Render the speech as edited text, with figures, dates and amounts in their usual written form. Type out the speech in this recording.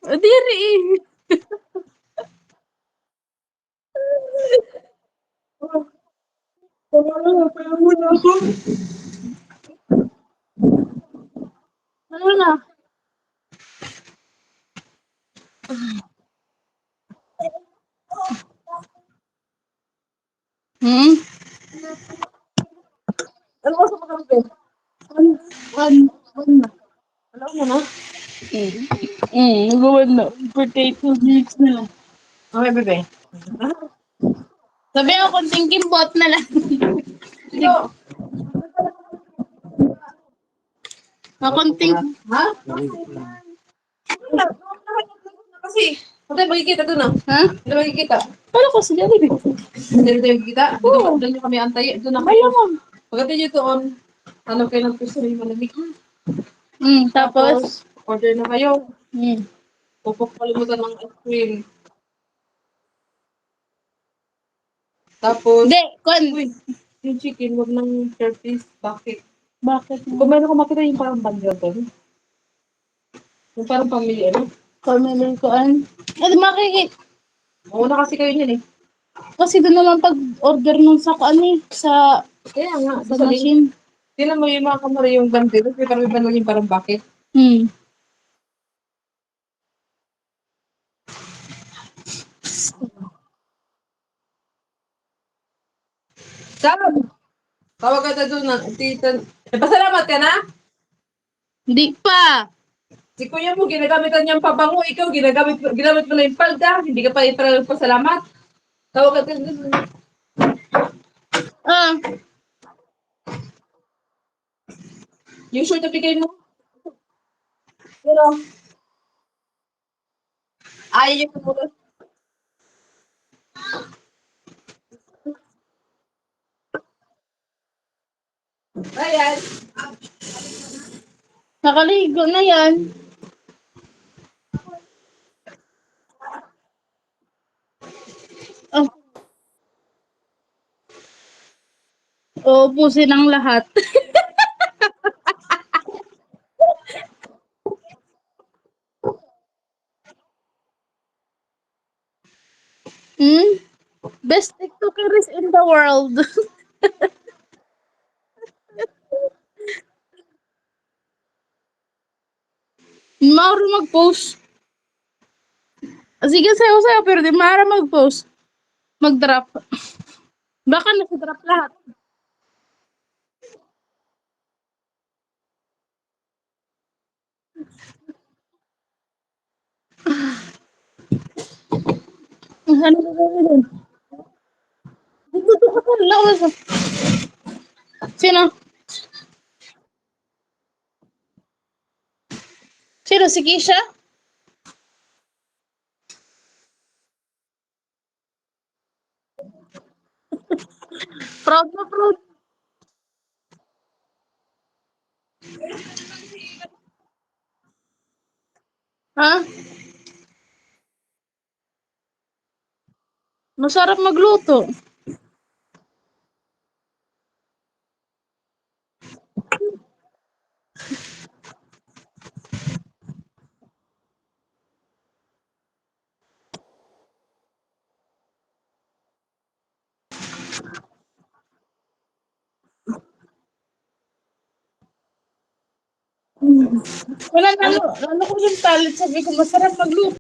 Diri eh. Muna ako. Ano na? Hmm? Ano ko sa pagkakas? One na. Alam mo na? One na. Potato mix na lang. Okay, bebe. Sabi ako, konting kimbot na lang. Ito. Konting... Ha? Kasi, patay magkikita doon ah. Ha? Hindi magkikita. Paano ko sa Jollibee? Hindi tayo magkikita? Oo. Doon nyo kami antay. Doon na kayo. Pagdating nyo doon, ano kayo ng gusto rin malamig. Tapos, order na kayo. Pupok kalimutan ng ice cream. Tapos, hindi, uy, yung chicken, wag ng surface. Bakit? Bakit? Kung meron ko makita yung parang bagyo doon. Yung parang pamilya, ano? Family ko, ano makikita? Mauna kasi kayo niyan eh. Kasi doon naman pag-order nun sa sa kaya nga, sa machine. Tinan mo yung mga kamara yung bandito. Kasi parang may bandito yung parang bakit. Saan? Tawag ka na doon na, tita. Pasalamat ka na? Hindi pa. Si kuya mo, ginagamit niyang pabango. Ikaw, ginamit mo na yung palda. Hindi ka pa pasalamat. Tawag ka doon. Yung short na bigay mo. Pero, ayaw yung pumunta. Ayan. Nakaligo na yan. Oh. Uubusin ang lahat. Best TikTokers in the world. Mauro mag-post. Sige, sayo-sayo, pero di Mara mag-post. Mag-drop. Baka nasa-drop lahat. Ano ba gawin? Dito ka pa, lawas. Sino? Sino, si Kisha? Proud na proud. Ha? Masarap magluto. Wala na, ano ko yung talent, sabi ko, masarap magluto.